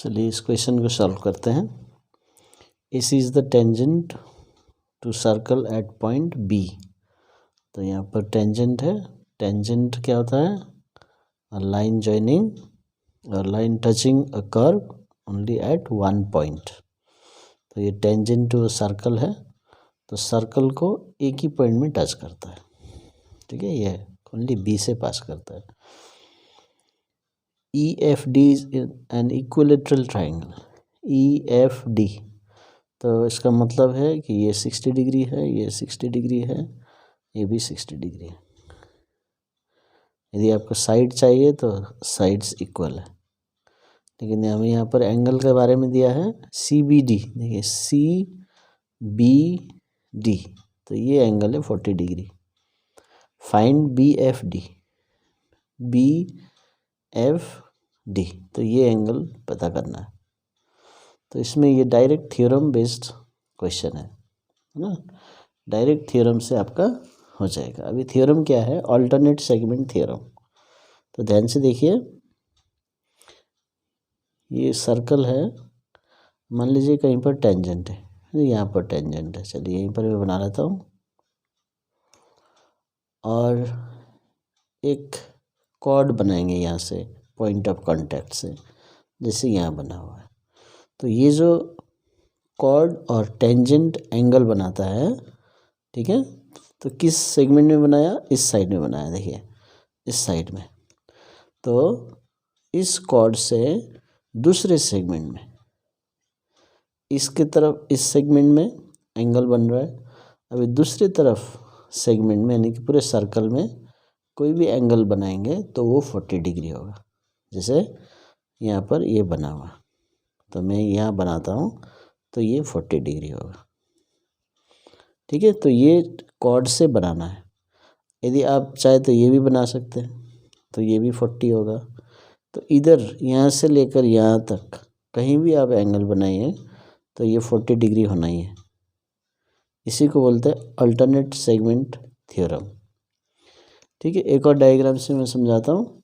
चलिए इस क्वेश्चन को सॉल्व करते हैं। इस is the tangent to circle at point B. तो यहाँ पर टेंजेंट है। टेंजेंट क्या होता है? अ लाइन जॉइनिंग और line touching a curve only at one point. तो ये टेंजेंट टू सर्कल है, तो सर्कल को एक ही पॉइंट में टच करता है। ठीक है, ये ओनली बी से पास करता है। EFD is an equilateral triangle। EFD, तो इसका मतलब है कि ये 60 डिग्री है, ये 60 डिग्री है, ये भी 60 डिग्री है। यदि आपको साइड चाहिए तो साइड्स इक्वल है, लेकिन हमें यहाँ पर एंगल के बारे में दिया है CBD। देखिए CBD, तो ये एंगल है 40 डिग्री। Find BFD। BFD, तो ये एंगल पता करना है। तो इसमें ये डायरेक्ट थ्योरम बेस्ड क्वेश्चन है ना। डायरेक्ट थ्योरम से आपका हो जाएगा। अभी थ्योरम क्या है? Alternate segment theorem. तो ध्यान से देखिए, ये सर्कल है, मान लीजिए कहीं पर टेंजेंट है, यहाँ पर टेंजेंट है। चलिए यहीं पर मैं बना लेता हूँ, और एक कॉर्ड बनाएंगे यहाँ से पॉइंट ऑफ कांटेक्ट से, जैसे यहाँ बना हुआ है। तो ये जो कॉर्ड और टेंजेंट एंगल बनाता है, ठीक है, तो किस सेगमेंट में बनाया? इस साइड में बनाया। देखिए इस साइड में। तो इस कॉर्ड से दूसरे सेगमेंट में, इसके तरफ, इस सेगमेंट में एंगल बन रहा है। अभी दूसरी तरफ सेगमेंट में, यानी कि पूरे सर्कल में कोई भी एंगल बनाएंगे तो वो 40 डिग्री होगा। जैसे यहाँ पर ये बना हुआ, तो मैं यहाँ बनाता हूँ तो ये 40 डिग्री होगा। ठीक है, तो ये कॉर्ड से बनाना है। यदि आप चाहे तो ये भी बना सकते हैं, तो ये भी 40 होगा। तो इधर यहाँ से लेकर यहाँ तक कहीं भी आप एंगल बनाइए तो ये 40 डिग्री होना ही है। इसी को बोलते हैं अल्टरनेट सेगमेंट थ्योरम। ठीक है, एक और डायग्राम से मैं समझाता हूँ।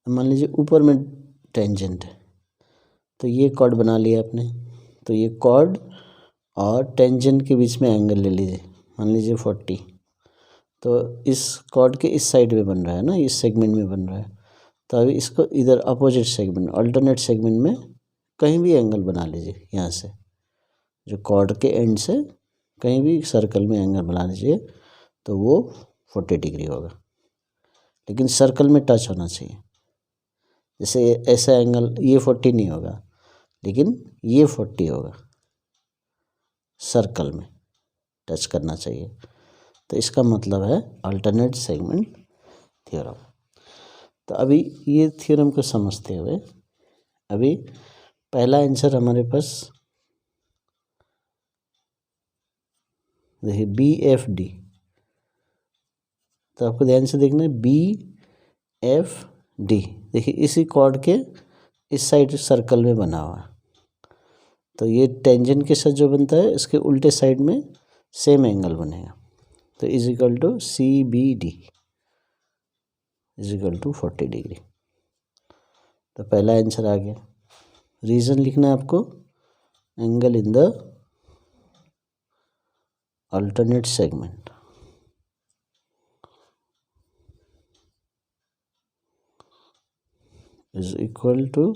मान लीजिए ऊपर में टेंजेंट है, तो ये कॉर्ड बना लिया आपने। तो ये कॉर्ड और टेंजेंट के बीच में एंगल ले लीजिए, मान लीजिए 40। तो इस कॉर्ड के इस साइड में बन रहा है ना, इस सेगमेंट में बन रहा है। तो अभी इसको इधर अपोजिट सेगमेंट, अल्टरनेट सेगमेंट में कहीं भी एंगल बना लीजिए। यहाँ से जो कॉर्ड के एंड से कहीं भी सर्कल में एंगल बना लीजिए तो वो 40 डिग्री होगा, लेकिन सर्कल में टच होना चाहिए। जैसे ऐसा एंगल, ये 40 नहीं होगा, लेकिन ये 40 होगा, सर्कल में टच करना चाहिए। तो इसका मतलब है अल्टरनेट सेगमेंट थ्योरम। तो अभी ये थ्योरम को समझते हुए, अभी पहला आंसर हमारे पास देखिए BFD। तो आपको ध्यान से देखना है BFD। देखिए इसी कॉर्ड के इस साइड सर्कल में बना हुआ है। तो ये टेंजेंट के साथ जो बनता है, इसके उल्टे साइड में सेम एंगल बनेगा। तो is equal to CBD is equal to 40 degree. तो पहला आंसर आ गया। रीज़न लिखना है आपको, angle in the alternate segment is equal to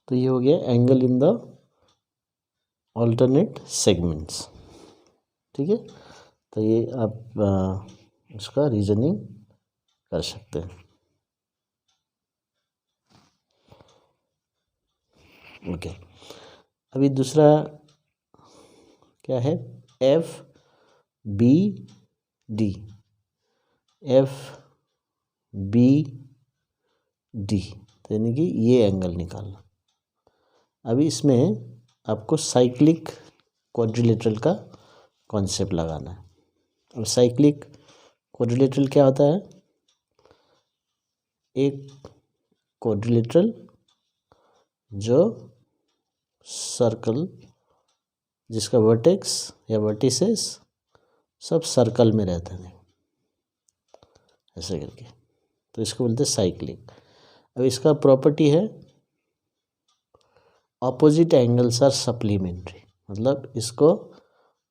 तो ये हो गया angle in the alternate segments. ठीक है, तो ये आप इसका रीजनिंग कर सकते हैं। ओके, अभी दूसरा क्या है? FBD। FBD, तो यानी कि ये एंगल निकालना। अभी इसमें आपको साइक्लिक क्वाड्रिलेटरल का कॉन्सेप्ट लगाना है। और साइक्लिक क्वाड्रिलेटरल क्या होता है? एक क्वाड्रिलेटरल जो सर्कल, जिसका वर्टेक्स या वर्टिसेस सब सर्कल में रहते हैं, ऐसे करके, तो इसको बोलते हैं साइक्लिक। अब इसका प्रॉपर्टी है ऑपोजिट एंगल्स आर सप्लीमेंट्री, मतलब इसको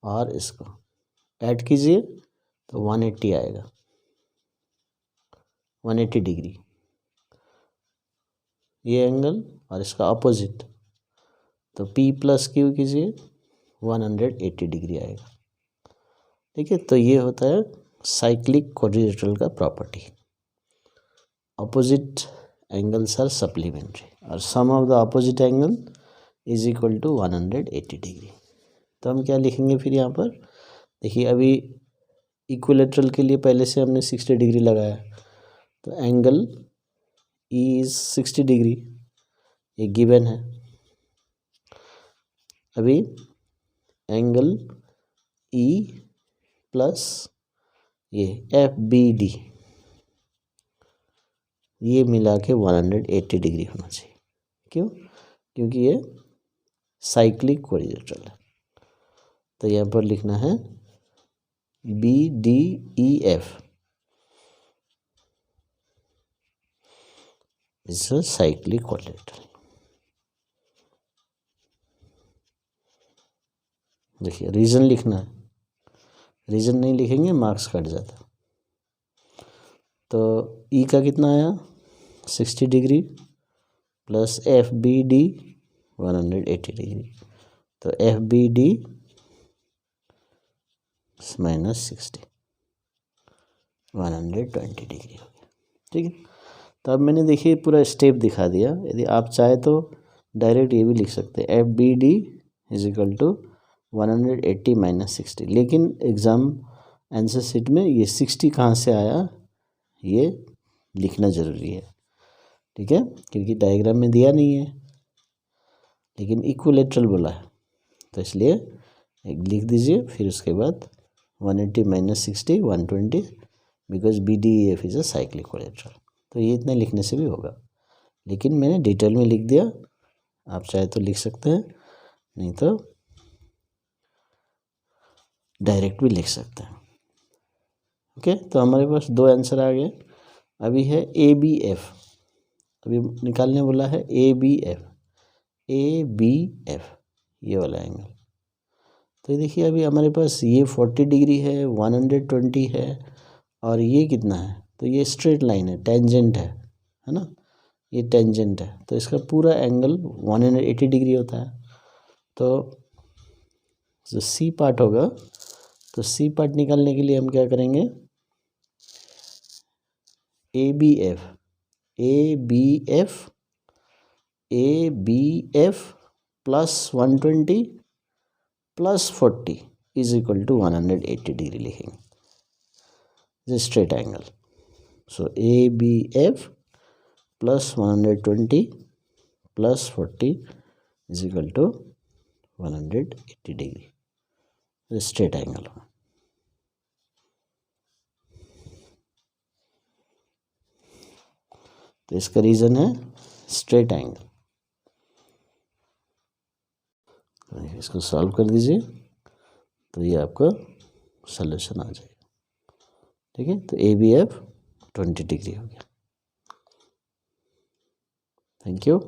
और इसको ऐड कीजिए तो 180 आएगा, 180 डिग्री ये एंगल और इसका अपोजिट, तो P प्लस Q कीजिए 180 डिग्री आएगा। ठीक है, तो ये होता है साइक्लिक क्वाड्रिलेटरल का property, opposite angles are supplementary और sum of the opposite angle is equal to 180 degree. तो हम क्या लिखेंगे फिर यहाँ पर, देखिए अभी इक्विलेटरल के लिए पहले से हमने 60 डिग्री लगाया, तो एंगल E इज 60 डिग्री, ये गिवन है। अभी एंगल E प्लस ये FBD ये मिला के 180 डिग्री होना चाहिए। क्यों? क्योंकि ये साइक्लिक क्वाड्रिलेटरल है। तो यहाँ पर लिखना है BDEF is a cyclic quadrilateral. देखिए रीजन लिखना है, रीजन नहीं लिखेंगे मार्क्स कट जाता है। तो E का कितना आया 60 डिग्री प्लस FBD 180 डिग्री, तो FBD माइनस 60 120 डिग्री हो गया। ठीक है, तो अब मैंने देखिए पूरा स्टेप दिखा दिया। यदि आप चाहे तो डायरेक्ट ये भी लिख सकते हैं FBD is equal to 180 minus 60, लेकिन एग्ज़ाम आंसर शीट में ये 60 कहाँ से आया ये लिखना ज़रूरी है। ठीक है, क्योंकि डायग्राम में दिया नहीं है, लेकिन इक्विलेटरल बोला है, तो इसलिए एक लिख दीजिए, फिर उसके बाद 180 minus 60 120, because BDEF is a cyclic quadrilateral. तो ये इतना लिखने से भी होगा, लेकिन मैंने डिटेल में लिख दिया। आप चाहे तो लिख सकते हैं, नहीं तो डायरेक्ट भी लिख सकते हैं। ओके, तो हमारे पास दो आंसर आ गए। अभी है ABF, अभी निकालने बोला है ABF ये वाला एंगल। तो देखिए अभी हमारे पास ये 40 डिग्री है, 120 है, और ये कितना है, तो ये स्ट्रेट लाइन है, टेंजेंट है ना, ये टेंजेंट है, तो इसका पूरा एंगल 180 डिग्री होता है। तो जो सी पार्ट होगा, तो सी पार्ट निकालने के लिए हम क्या करेंगे, ABF plus 120 plus 40 is equal to 180 degree लिखेंगे, straight angle. So ABF plus 120 plus 40 is equal to 180 degree, straight angle. तो इसका रीज़न है स्ट्रेट एंगल। इसको सॉल्व कर दीजिए, तो ये आपका सॉल्यूशन आ जाएगा। ठीक है, तो ABF 20 डिग्री हो गया। Thank you.